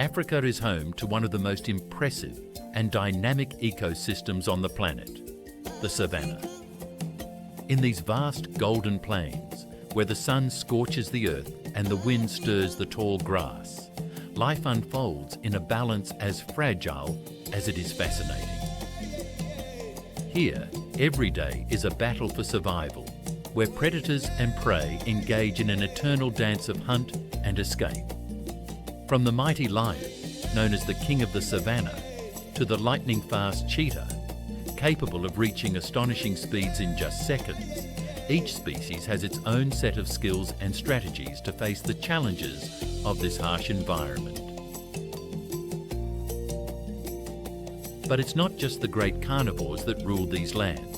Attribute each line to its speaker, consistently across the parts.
Speaker 1: Africa is home to one of the most impressive and dynamic ecosystems on the planet, the savanna. In these vast golden plains, where the sun scorches the earth and the wind stirs the tall grass, life unfolds in a balance as fragile as it is fascinating. Here, every day is a battle for survival, where predators and prey engage in an eternal dance of hunt and escape. From the mighty lion, known as the king of the savanna, to the lightning-fast cheetah, capable of reaching astonishing speeds in just seconds, each species has its own set of skills and strategies to face the challenges of this harsh environment. But it's not just the great carnivores that rule these lands.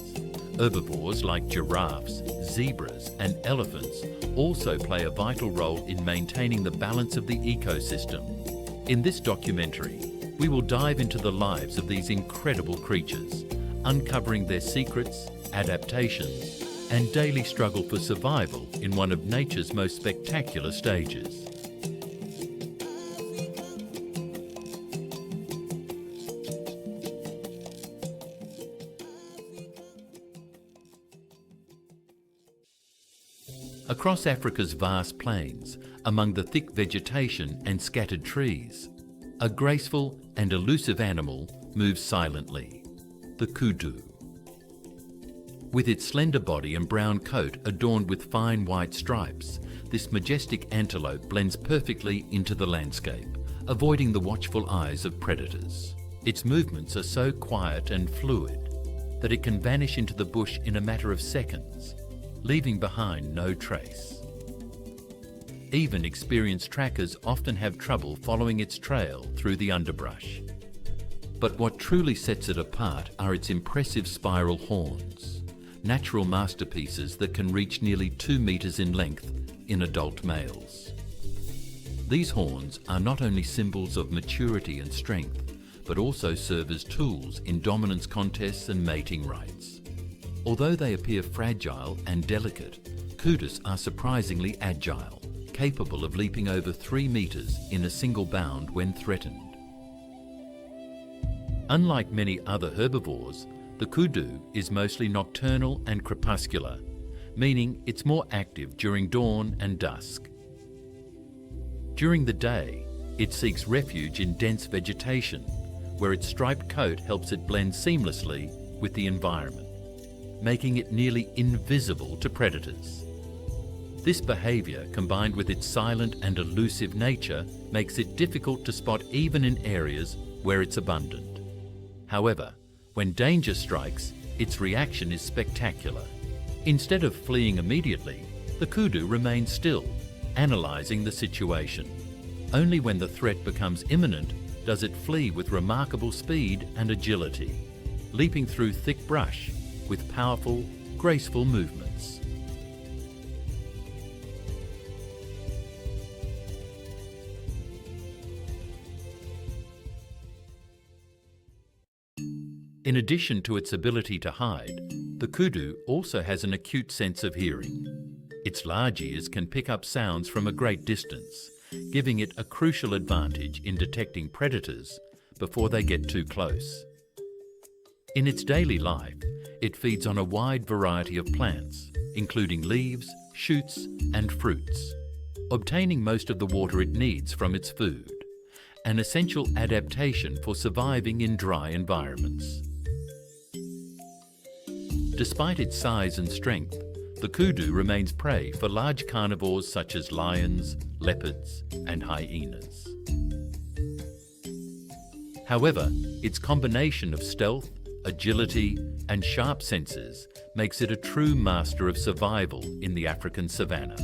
Speaker 1: Herbivores like giraffes, zebras and elephants also play a vital role in maintaining the balance of the ecosystem. In this documentary, we will dive into the lives of these incredible creatures, uncovering their secrets, adaptations, and daily struggle for survival in one of nature's most spectacular stages. Across Africa's vast plains, among the thick vegetation and scattered trees, a graceful and elusive animal moves silently, the kudu. With its slender body and brown coat adorned with fine white stripes, this majestic antelope blends perfectly into the landscape, avoiding the watchful eyes of predators. Its movements are so quiet and fluid that it can vanish into the bush in a matter of seconds, leaving behind no trace. Even experienced trackers often have trouble following its trail through the underbrush. But what truly sets it apart are its impressive spiral horns, natural masterpieces that can reach nearly 2 meters in length in adult males. These horns are not only symbols of maturity and strength, but also serve as tools in dominance contests and mating rites. Although they appear fragile and delicate, kudus are surprisingly agile, capable of leaping over 3 meters in a single bound when threatened. Unlike many other herbivores, the kudu is mostly nocturnal and crepuscular, meaning it's more active during dawn and dusk. During the day, it seeks refuge in dense vegetation, where its striped coat helps it blend seamlessly with the environment, making it nearly invisible to predators. This behavior, combined with its silent and elusive nature, makes it difficult to spot even in areas where it's abundant. However, when danger strikes, its reaction is spectacular. Instead of fleeing immediately, the kudu remains still, analyzing the situation. Only when the threat becomes imminent does it flee with remarkable speed and agility, leaping through thick brush with powerful, graceful movements. In addition to its ability to hide, the kudu also has an acute sense of hearing. Its large ears can pick up sounds from a great distance, giving it a crucial advantage in detecting predators before they get too close. In its daily life, it feeds on a wide variety of plants, including leaves, shoots, and fruits, obtaining most of the water it needs from its food, an essential adaptation for surviving in dry environments. Despite its size and strength, the kudu remains prey for large carnivores such as lions, leopards, and hyenas. However, its combination of stealth, agility, and sharp senses makes it a true master of survival in the African savanna.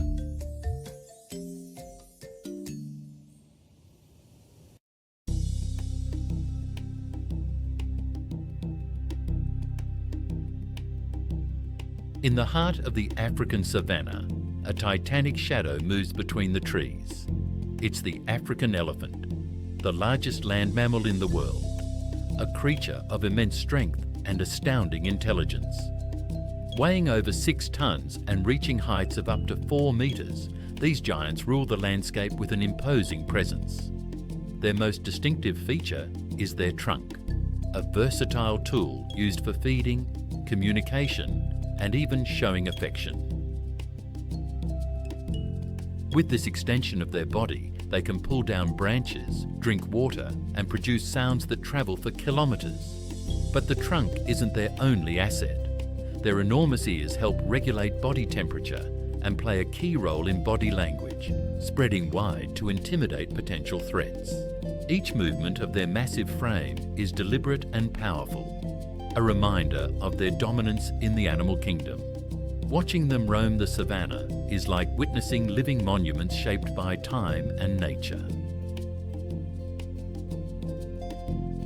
Speaker 1: In the heart of the African savanna, a titanic shadow moves between the trees. It's the African elephant, the largest land mammal in the world, a creature of immense strength and astounding intelligence. Weighing over 6 tons and reaching heights of up to 4 meters, these giants rule the landscape with an imposing presence. Their most distinctive feature is their trunk, a versatile tool used for feeding, communication, and even showing affection. With this extension of their body, they can pull down branches, drink water, and produce sounds that travel for kilometres. But the trunk isn't their only asset. Their enormous ears help regulate body temperature and play a key role in body language, spreading wide to intimidate potential threats. Each movement of their massive frame is deliberate and powerful, a reminder of their dominance in the animal kingdom. Watching them roam the savanna is like witnessing living monuments shaped by time and nature.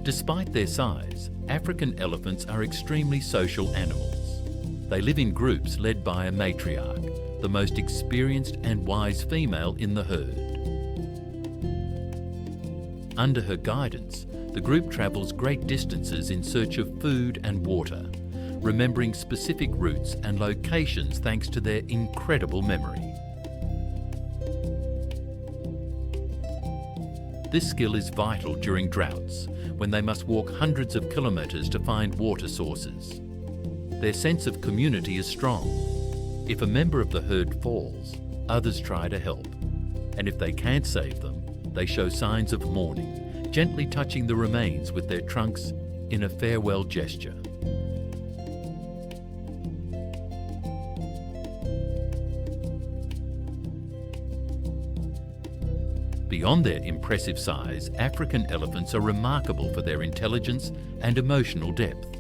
Speaker 1: Despite their size, African elephants are extremely social animals. They live in groups led by a matriarch, the most experienced and wise female in the herd. Under her guidance, the group travels great distances in search of food and water, remembering specific routes and locations thanks to their incredible memory. This skill is vital during droughts, when they must walk hundreds of kilometres to find water sources. Their sense of community is strong. If a member of the herd falls, others try to help. And if they can't save them, they show signs of mourning, gently touching the remains with their trunks in a farewell gesture. Beyond their impressive size, African elephants are remarkable for their intelligence and emotional depth.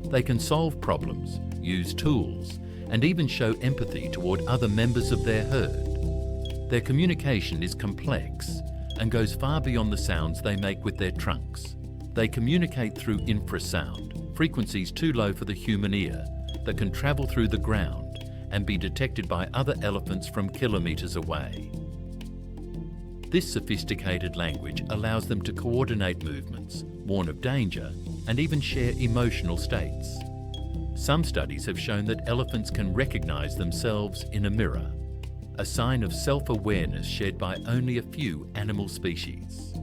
Speaker 1: They can solve problems, use tools, and even show empathy toward other members of their herd. Their communication is complex and goes far beyond the sounds they make with their trunks. They communicate through infrasound, frequencies too low for the human ear, that can travel through the ground and be detected by other elephants from kilometres away. This sophisticated language allows them to coordinate movements, warn of danger, and even share emotional states. Some studies have shown that elephants can recognise themselves in a mirror, a sign of self-awareness shared by only a few animal species.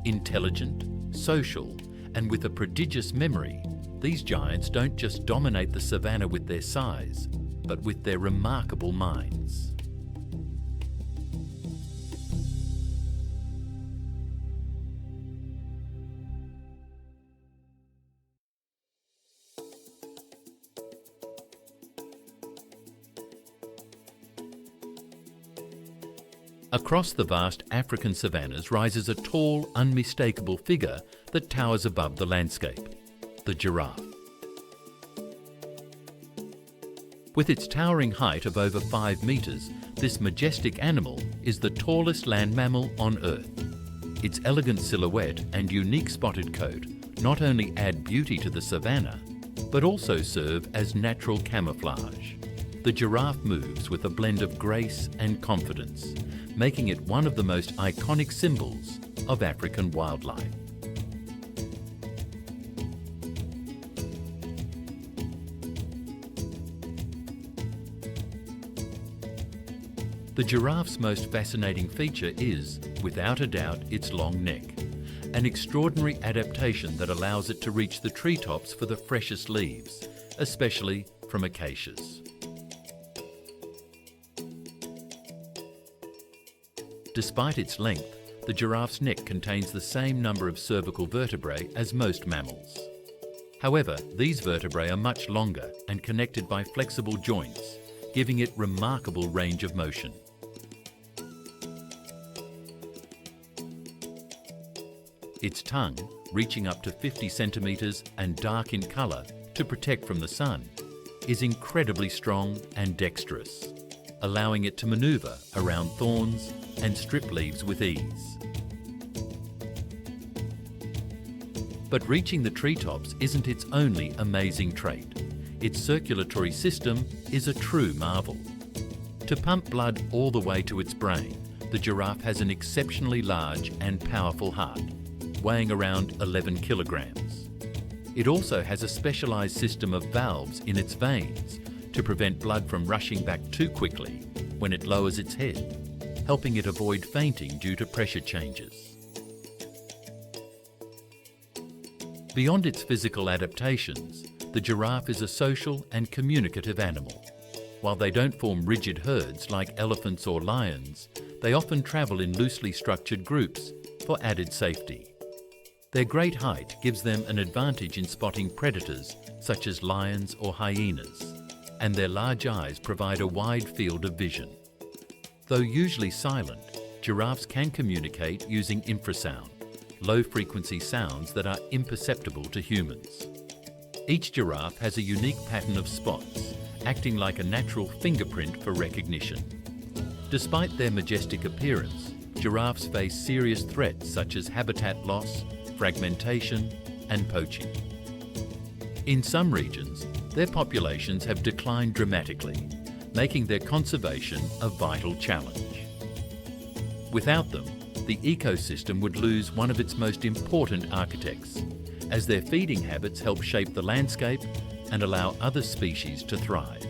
Speaker 1: Intelligent, social, and with a prodigious memory, these giants don't just dominate the savanna with their size, but with their remarkable minds. Across the vast African savannas rises a tall, unmistakable figure that towers above the landscape, the giraffe. With its towering height of over 5 metres, this majestic animal is the tallest land mammal on Earth. Its elegant silhouette and unique spotted coat not only add beauty to the savanna, but also serve as natural camouflage. The giraffe moves with a blend of grace and confidence, making it one of the most iconic symbols of African wildlife. The giraffe's most fascinating feature is, without a doubt, its long neck, an extraordinary adaptation that allows it to reach the treetops for the freshest leaves, especially from acacias. Despite its length, the giraffe's neck contains the same number of cervical vertebrae as most mammals. However, these vertebrae are much longer and connected by flexible joints, giving it remarkable range of motion. Its tongue, reaching up to 50 centimetres and dark in colour to protect from the sun, is incredibly strong and dexterous, allowing it to manoeuvre around thorns and strip leaves with ease. But reaching the treetops isn't its only amazing trait. Its circulatory system is a true marvel. To pump blood all the way to its brain, the giraffe has an exceptionally large and powerful heart, weighing around 11 kilograms. It also has a specialised system of valves in its veins to prevent blood from rushing back too quickly when it lowers its head, helping it avoid fainting due to pressure changes. Beyond its physical adaptations, the giraffe is a social and communicative animal. While they don't form rigid herds like elephants or lions, they often travel in loosely structured groups for added safety. Their great height gives them an advantage in spotting predators such as lions or hyenas, and their large eyes provide a wide field of vision. Though usually silent, giraffes can communicate using infrasound, low-frequency sounds that are imperceptible to humans. Each giraffe has a unique pattern of spots, acting like a natural fingerprint for recognition. Despite their majestic appearance, giraffes face serious threats such as habitat loss, fragmentation, and poaching. In some regions, their populations have declined dramatically, making their conservation a vital challenge. Without them, the ecosystem would lose one of its most important architects, as their feeding habits help shape the landscape and allow other species to thrive.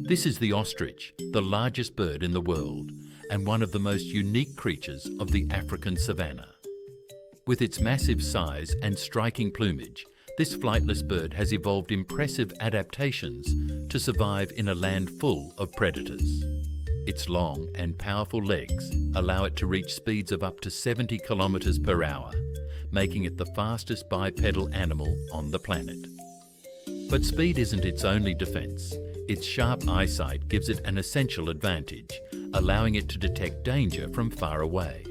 Speaker 1: This is the ostrich, the largest bird in the world and one of the most unique creatures of the African savanna. With its massive size and striking plumage, this flightless bird has evolved impressive adaptations to survive in a land full of predators. Its long and powerful legs allow it to reach speeds of up to 70 kilometers per hour, making it the fastest bipedal animal on the planet. But speed isn't its only defense. Its sharp eyesight gives it an essential advantage, allowing it to detect danger from far away.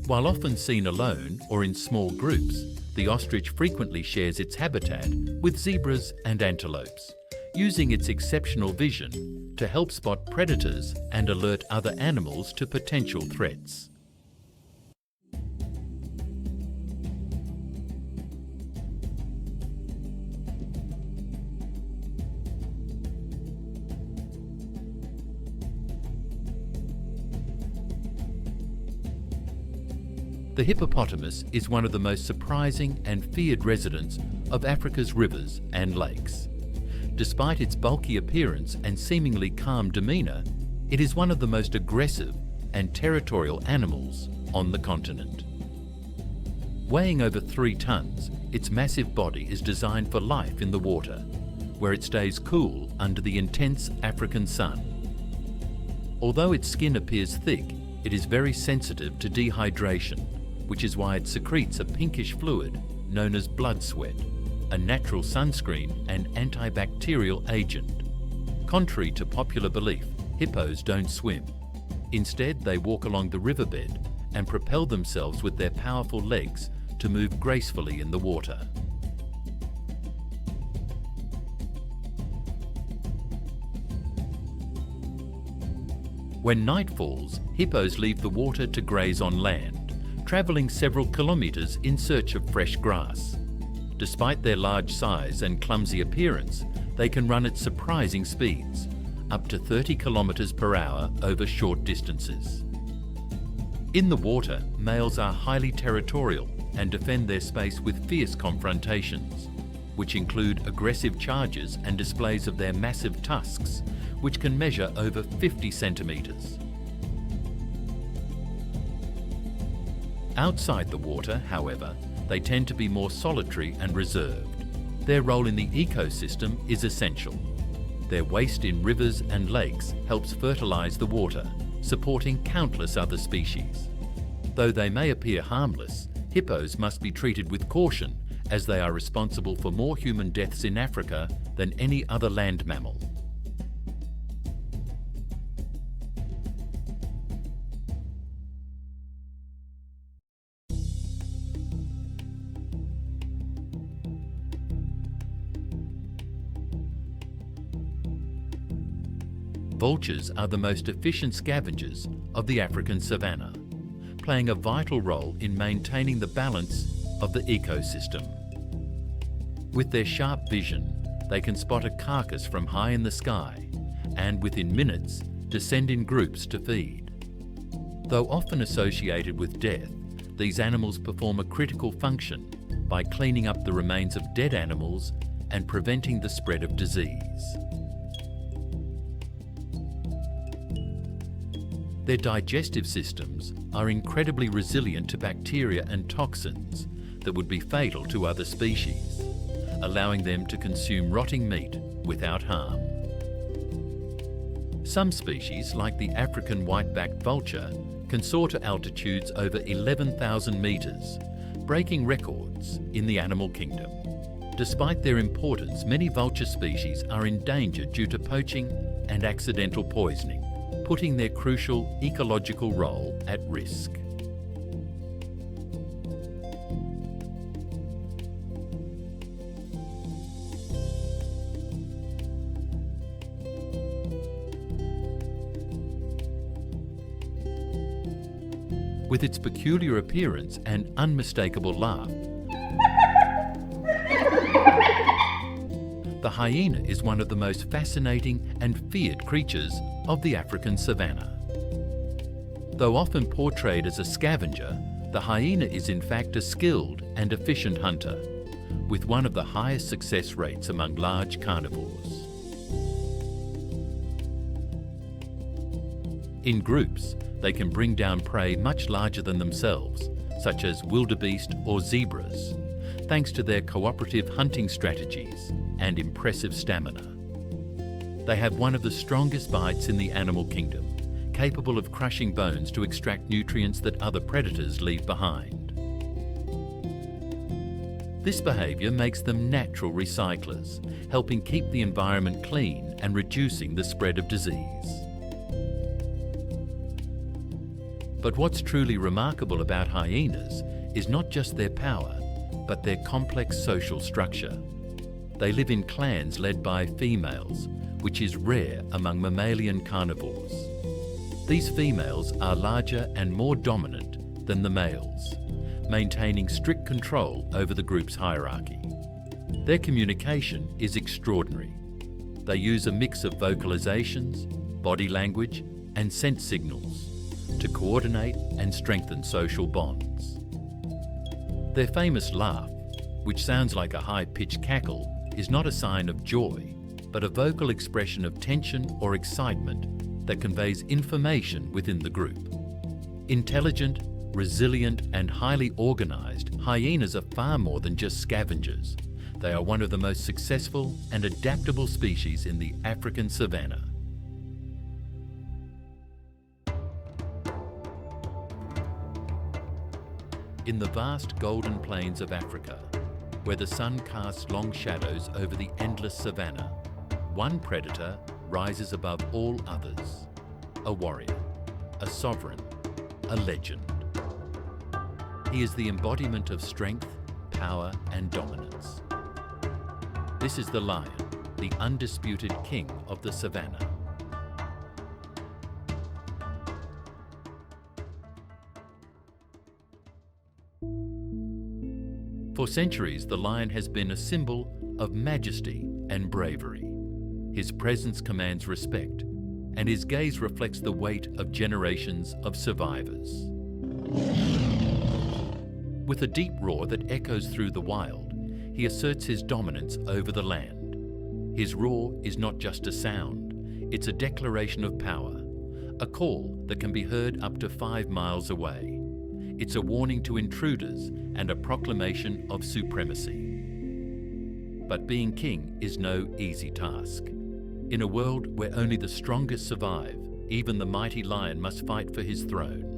Speaker 1: While often seen alone or in small groups, the ostrich frequently shares its habitat with zebras and antelopes, using its exceptional vision to help spot predators and alert other animals to potential threats. The hippopotamus is one of the most surprising and feared residents of Africa's rivers and lakes. Despite its bulky appearance and seemingly calm demeanour, it is one of the most aggressive and territorial animals on the continent. Weighing over 3 tons, its massive body is designed for life in the water, where it stays cool under the intense African sun. Although its skin appears thick, it is very sensitive to dehydration, which is why it secretes a pinkish fluid known as blood sweat, a natural sunscreen and antibacterial agent. Contrary to popular belief, hippos don't swim. Instead, they walk along the riverbed and propel themselves with their powerful legs to move gracefully in the water. When night falls, hippos leave the water to graze on land, travelling several kilometres in search of fresh grass. Despite their large size and clumsy appearance, they can run at surprising speeds, up to 30 kilometres per hour over short distances. In the water, males are highly territorial and defend their space with fierce confrontations, which include aggressive charges and displays of their massive tusks, which can measure over 50 centimetres. Outside the water, however, they tend to be more solitary and reserved. Their role in the ecosystem is essential. Their waste in rivers and lakes helps fertilise the water, supporting countless other species. Though they may appear harmless, hippos must be treated with caution, as they are responsible for more human deaths in Africa than any other land mammal. Vultures are the most efficient scavengers of the African savanna, playing a vital role in maintaining the balance of the ecosystem. With their sharp vision, they can spot a carcass from high in the sky and within minutes descend in groups to feed. Though often associated with death, these animals perform a critical function by cleaning up the remains of dead animals and preventing the spread of disease. Their digestive systems are incredibly resilient to bacteria and toxins that would be fatal to other species, allowing them to consume rotting meat without harm. Some species, like the African white-backed vulture, can soar to altitudes over 11,000 metres, breaking records in the animal kingdom. Despite their importance, many vulture species are endangered due to poaching and accidental poisoning, putting their crucial ecological role at risk. With its peculiar appearance and unmistakable laugh, the hyena is one of the most fascinating and feared creatures of the African savanna. Though often portrayed as a scavenger, the hyena is in fact a skilled and efficient hunter, with one of the highest success rates among large carnivores. In groups, they can bring down prey much larger than themselves, such as wildebeest or zebras, thanks to their cooperative hunting strategies and impressive stamina. They have one of the strongest bites in the animal kingdom, capable of crushing bones to extract nutrients that other predators leave behind. This behaviour makes them natural recyclers, helping keep the environment clean and reducing the spread of disease. But what's truly remarkable about hyenas is not just their power, but their complex social structure. They live in clans led by females, which is rare among mammalian carnivores. These females are larger and more dominant than the males, maintaining strict control over the group's hierarchy. Their communication is extraordinary. They use a mix of vocalizations, body language, and scent signals to coordinate and strengthen social bonds. Their famous laugh, which sounds like a high-pitched cackle, is not a sign of joy, but a vocal expression of tension or excitement that conveys information within the group. Intelligent, resilient, and highly organized, hyenas are far more than just scavengers. They are one of the most successful and adaptable species in the African savanna. In the vast golden plains of Africa, where the sun casts long shadows over the endless savanna, one predator rises above all others. A warrior, a sovereign, a legend. He is the embodiment of strength, power, and dominance. This is the lion, the undisputed king of the savanna. For centuries, the lion has been a symbol of majesty and bravery. His presence commands respect, and his gaze reflects the weight of generations of survivors. With a deep roar that echoes through the wild, he asserts his dominance over the land. His roar is not just a sound, it's a declaration of power, a call that can be heard up to 5 miles away. It's a warning to intruders and a proclamation of supremacy. But being king is no easy task. In a world where only the strongest survive, even the mighty lion must fight for his throne.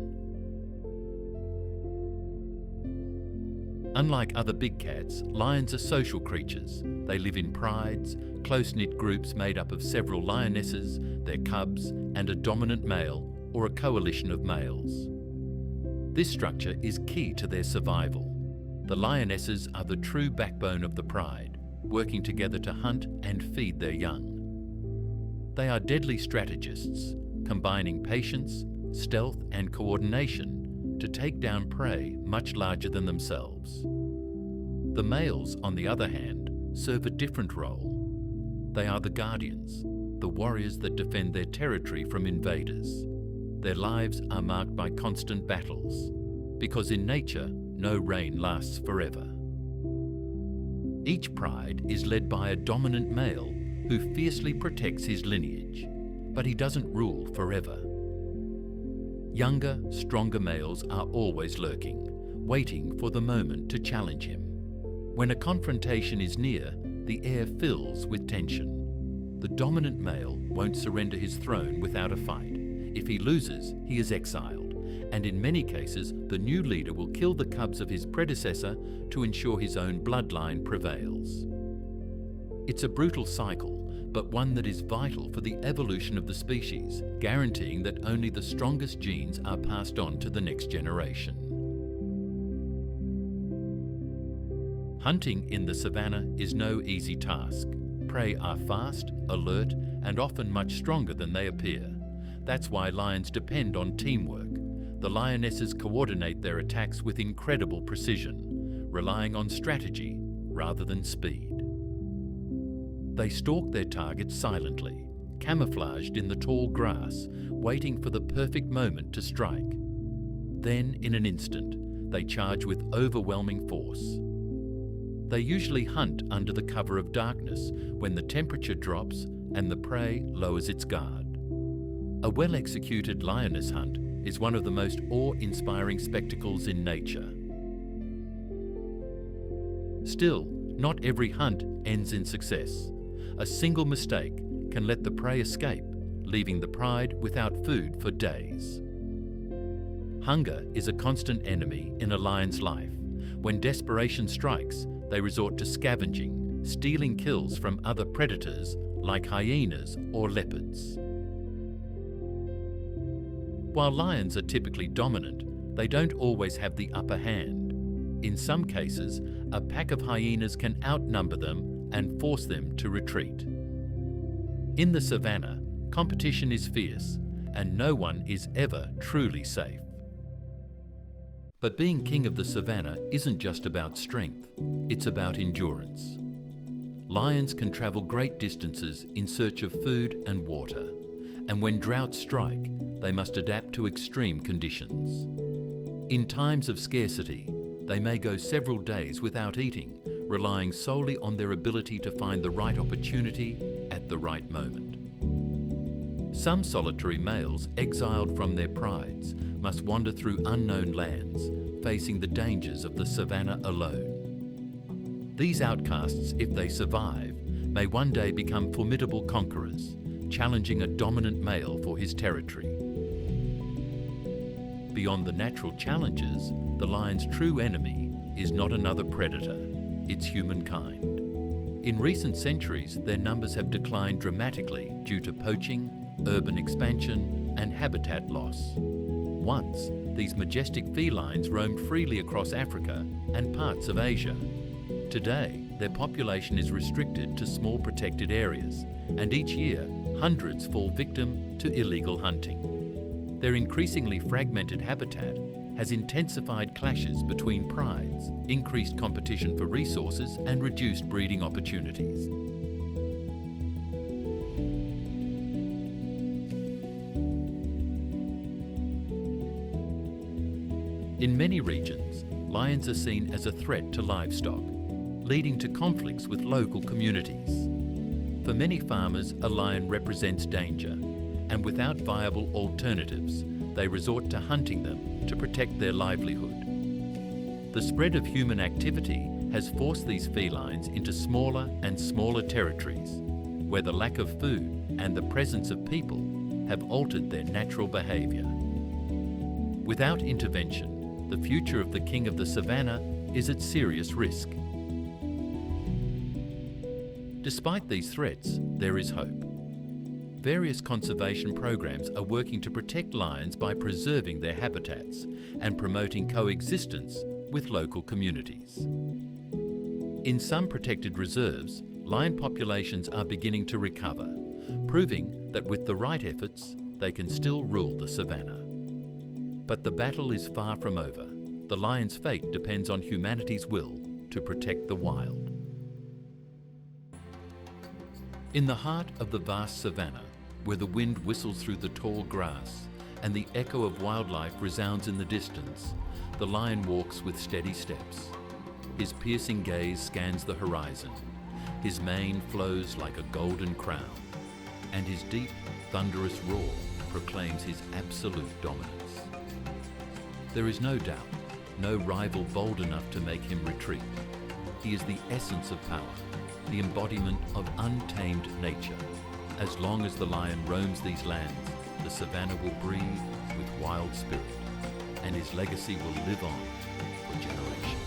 Speaker 1: Unlike other big cats, lions are social creatures. They live in prides, close-knit groups made up of several lionesses, their cubs, and a dominant male or a coalition of males. This structure is key to their survival. The lionesses are the true backbone of the pride, working together to hunt and feed their young. They are deadly strategists, combining patience, stealth, and coordination to take down prey much larger than themselves. The males, on the other hand, serve a different role. They are the guardians, the warriors that defend their territory from invaders. Their lives are marked by constant battles, because in nature, no reign lasts forever. Each pride is led by a dominant male who fiercely protects his lineage, but he doesn't rule forever. Younger, stronger males are always lurking, waiting for the moment to challenge him. When a confrontation is near, the air fills with tension. The dominant male won't surrender his throne without a fight. If he loses, he is exiled, and in many cases, the new leader will kill the cubs of his predecessor to ensure his own bloodline prevails. It's a brutal cycle, but one that is vital for the evolution of the species, guaranteeing that only the strongest genes are passed on to the next generation. Hunting in the savanna is no easy task. Prey are fast, alert, and often much stronger than they appear. That's why lions depend on teamwork. The lionesses coordinate their attacks with incredible precision, relying on strategy rather than speed. They stalk their targets silently, camouflaged in the tall grass, waiting for the perfect moment to strike. Then, in an instant, they charge with overwhelming force. They usually hunt under the cover of darkness when the temperature drops and the prey lowers its guard. A well-executed lioness hunt is one of the most awe-inspiring spectacles in nature. Still, not every hunt ends in success. A single mistake can let the prey escape, leaving the pride without food for days. Hunger is a constant enemy in a lion's life. When desperation strikes, they resort to scavenging, stealing kills from other predators like hyenas or leopards. While lions are typically dominant, they don't always have the upper hand. In some cases, a pack of hyenas can outnumber them and force them to retreat. In the savanna, competition is fierce, and no one is ever truly safe. But being king of the savanna isn't just about strength, it's about endurance. Lions can travel great distances in search of food and water, and when droughts strike, they must adapt to extreme conditions. In times of scarcity, they may go several days without eating, relying solely on their ability to find the right opportunity at the right moment. Some solitary males, exiled from their prides, must wander through unknown lands, facing the dangers of the savanna alone. These outcasts, if they survive, may one day become formidable conquerors, challenging a dominant male for his territory. Beyond the natural challenges, the lion's true enemy is not another predator, it's humankind. In recent centuries, their numbers have declined dramatically due to poaching, urban expansion, and habitat loss. Once, these majestic felines roamed freely across Africa and parts of Asia. Today, their population is restricted to small protected areas, and each year, hundreds fall victim to illegal hunting. Their increasingly fragmented habitat has intensified clashes between prides, increased competition for resources, and reduced breeding opportunities. In many regions, lions are seen as a threat to livestock, leading to conflicts with local communities. For many farmers, a lion represents danger, and without viable alternatives, they resort to hunting them to protect their livelihood. The spread of human activity has forced these felines into smaller and smaller territories, where the lack of food and the presence of people have altered their natural behavior. Without intervention, the future of the king of the savanna is at serious risk. Despite these threats, there is hope. Various conservation programs are working to protect lions by preserving their habitats and promoting coexistence with local communities. In some protected reserves, lion populations are beginning to recover, proving that with the right efforts, they can still rule the savanna. But the battle is far from over. The lion's fate depends on humanity's will to protect the wild. In the heart of the vast savanna, where the wind whistles through the tall grass and the echo of wildlife resounds in the distance, the lion walks with steady steps. His piercing gaze scans the horizon. His mane flows like a golden crown, and his deep, thunderous roar proclaims his absolute dominance. There is no doubt, no rival bold enough to make him retreat. He is the essence of power, the embodiment of untamed nature. As long as the lion roams these lands, the savanna will breathe with wild spirit, and his legacy will live on for generations.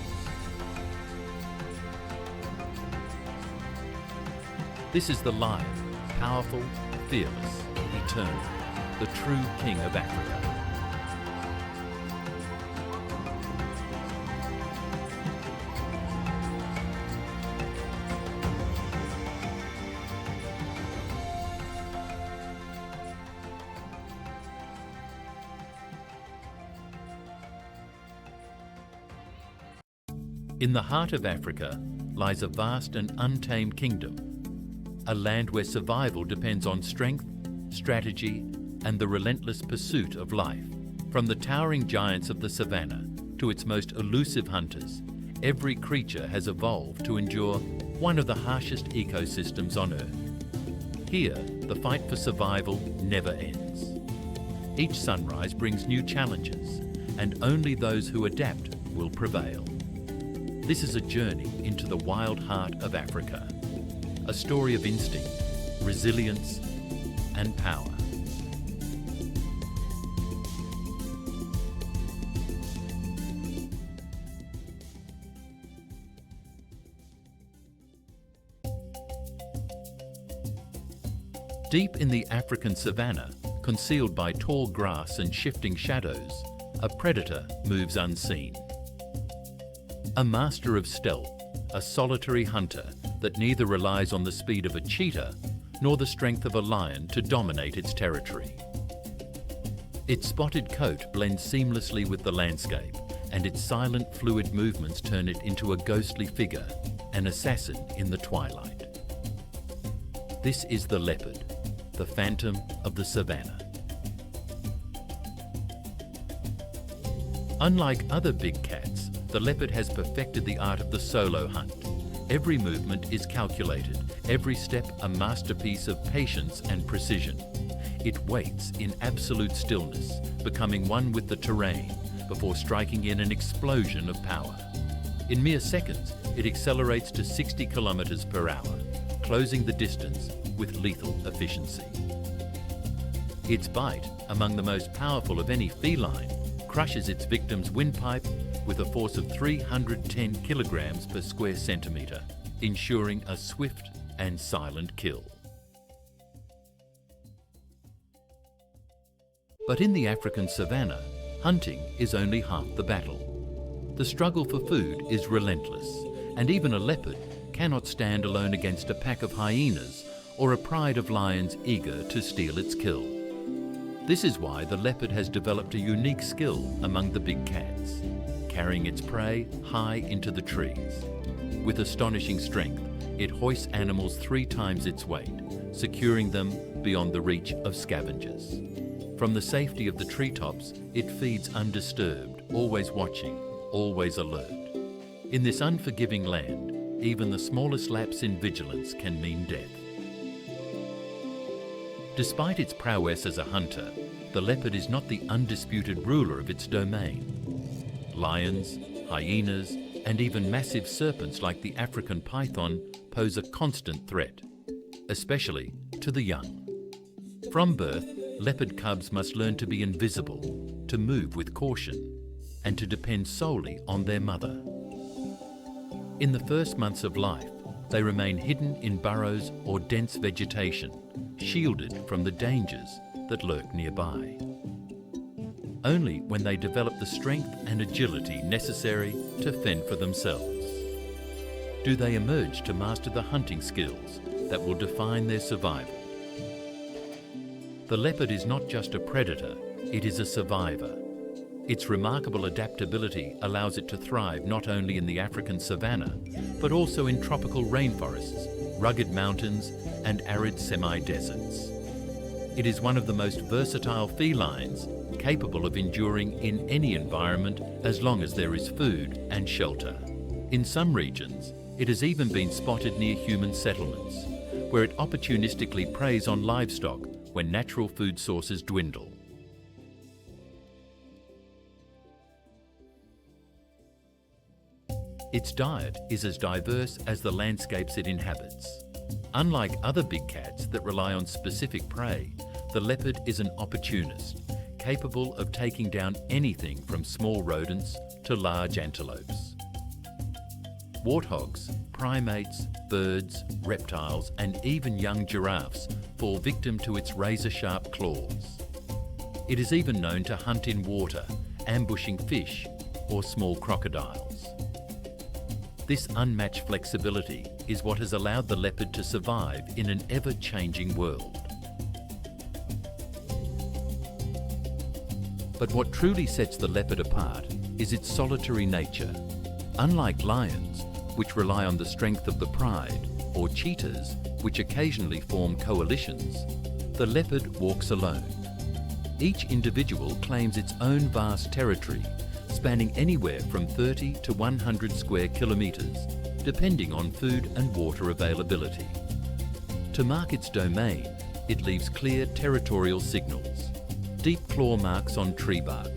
Speaker 1: This is the lion, powerful, fearless, eternal, the true king of Africa. In the heart of Africa lies a vast and untamed kingdom, a land where survival depends on strength, strategy, and the relentless pursuit of life. From the towering giants of the savanna to its most elusive hunters, every creature has evolved to endure one of the harshest ecosystems on Earth. Here, the fight for survival never ends. Each sunrise brings new challenges, and only those who adapt will prevail. This is a journey into the wild heart of Africa, a story of instinct, resilience, and power. Deep in the African savanna, concealed by tall grass and shifting shadows, a predator moves unseen. A master of stealth, a solitary hunter that neither relies on the speed of a cheetah nor the strength of a lion to dominate its territory. Its spotted coat blends seamlessly with the landscape, and its silent, fluid movements turn it into a ghostly figure, an assassin in the twilight. This is the leopard, the phantom of the savanna. Unlike other big cats, the leopard has perfected the art of the solo hunt. Every movement is calculated, every step a masterpiece of patience and precision. It waits in absolute stillness, becoming one with the terrain, before striking in an explosion of power. In mere seconds, it accelerates to 60 kilometers per hour, closing the distance with lethal efficiency. Its bite, among the most powerful of any feline, crushes its victim's windpipe with a force of 310 kilograms per square centimetre, ensuring a swift and silent kill. But in the African savanna, hunting is only half the battle. The struggle for food is relentless, and even a leopard cannot stand alone against a pack of hyenas or a pride of lions eager to steal its kill. This is why the leopard has developed a unique skill among the big cats, carrying its prey high into the trees. With astonishing strength, it hoists animals 3 times its weight, securing them beyond the reach of scavengers. From the safety of the treetops, it feeds undisturbed, always watching, always alert. In this unforgiving land, even the smallest lapse in vigilance can mean death. Despite its prowess as a hunter, the leopard is not the undisputed ruler of its domain. Lions, hyenas, and even massive serpents like the African python pose a constant threat, especially to the young. From birth, leopard cubs must learn to be invisible, to move with caution, and to depend solely on their mother. In the first months of life, they remain hidden in burrows or dense vegetation, shielded from the dangers that lurk nearby. Only when they develop the strength and agility necessary to fend for themselves do they emerge to master the hunting skills that will define their survival. The leopard is not just a predator, it is a survivor. Its remarkable adaptability allows it to thrive not only in the African savanna, but also in tropical rainforests, rugged mountains, and arid semi-deserts. It is one of the most versatile felines, capable of enduring in any environment as long as there is food and shelter. In some regions, it has even been spotted near human settlements, where it opportunistically preys on livestock when natural food sources dwindle. Its diet is as diverse as the landscapes it inhabits. Unlike other big cats that rely on specific prey, the leopard is an opportunist, capable of taking down anything from small rodents to large antelopes. Warthogs, primates, birds, reptiles, and even young giraffes fall victim to its razor-sharp claws. It is even known to hunt in water, ambushing fish or small crocodiles. This unmatched flexibility is what has allowed the leopard to survive in an ever-changing world. But what truly sets the leopard apart is its solitary nature. Unlike lions, which rely on the strength of the pride, or cheetahs, which occasionally form coalitions, the leopard walks alone. Each individual claims its own vast territory, spanning anywhere from 30 to 100 square kilometres, depending on food and water availability. To mark its domain, it leaves clear territorial signals: deep claw marks on tree bark,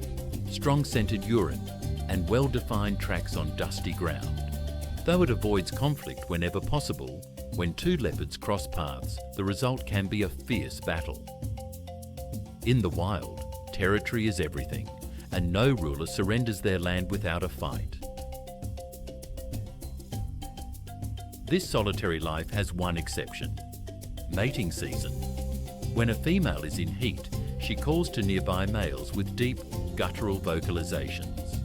Speaker 1: strong scented urine, and well-defined tracks on dusty ground. Though it avoids conflict whenever possible, when two leopards cross paths, the result can be a fierce battle. In the wild, territory is everything, and no ruler surrenders their land without a fight. This solitary life has one exception: mating season. When a female is in heat, she calls to nearby males with deep, guttural vocalizations.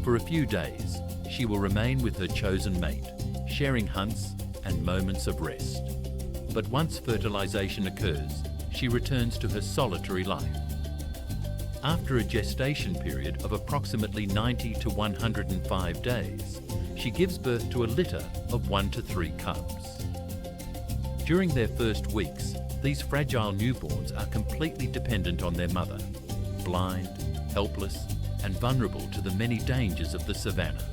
Speaker 1: For a few days, she will remain with her chosen mate, sharing hunts and moments of rest. But once fertilization occurs, she returns to her solitary life. After a gestation period of approximately 90 to 105 days, she gives birth to a litter of 1 to 3 cubs. During their first weeks, these fragile newborns are completely dependent on their mother, blind, helpless, and vulnerable to the many dangers of the savannah.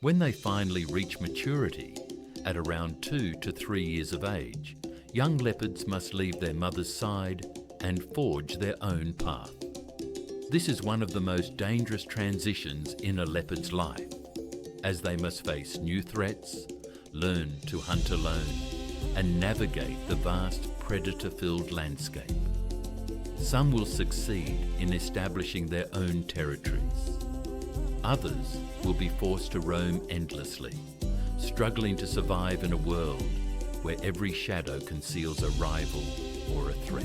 Speaker 1: When they finally reach maturity, at around 2 to 3 years of age, young leopards must leave their mother's side and forge their own path. This is one of the most dangerous transitions in a leopard's life, as they must face new threats, learn to hunt alone, and navigate the vast predator-filled landscape. Some will succeed in establishing their own territories. Others will be forced to roam endlessly, struggling to survive in a world where every shadow conceals a rival or a threat.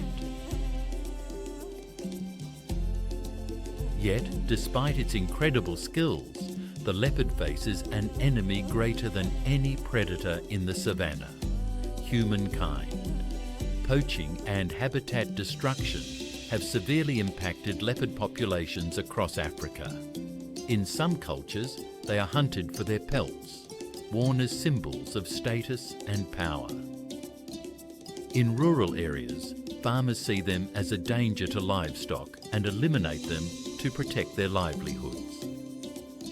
Speaker 1: Yet, despite its incredible skills, the leopard faces an enemy greater than any predator in the savannah: humankind. Poaching and habitat destruction have severely impacted leopard populations across Africa. In some cultures, they are hunted for their pelts, worn as symbols of status and power. In rural areas, farmers see them as a danger to livestock and eliminate them to protect their livelihoods.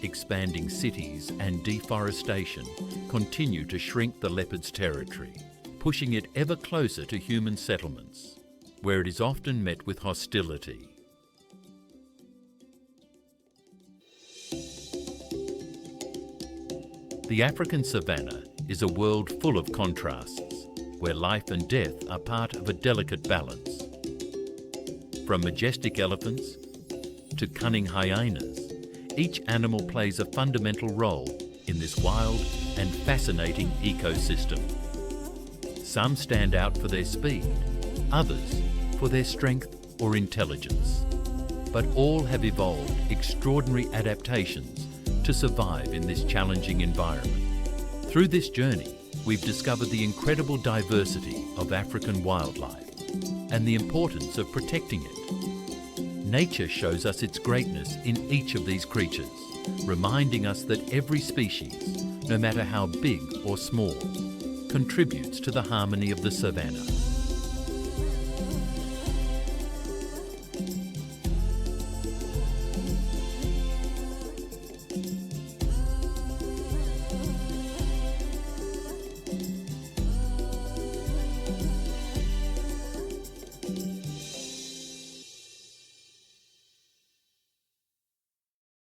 Speaker 1: Expanding cities and deforestation continue to shrink the leopard's territory, pushing it ever closer to human settlements, where it is often met with hostility. The African savannah is a world full of contrasts, where life and death are part of a delicate balance. From majestic elephants to cunning hyenas, each animal plays a fundamental role in this wild and fascinating ecosystem. Some stand out for their speed, others for their strength or intelligence. But all have evolved extraordinary adaptations to survive in this challenging environment. Through this journey, we've discovered the incredible diversity of African wildlife and the importance of protecting it. Nature shows us its greatness in each of these creatures, reminding us that every species, no matter how big or small, contributes to the harmony of the savannah.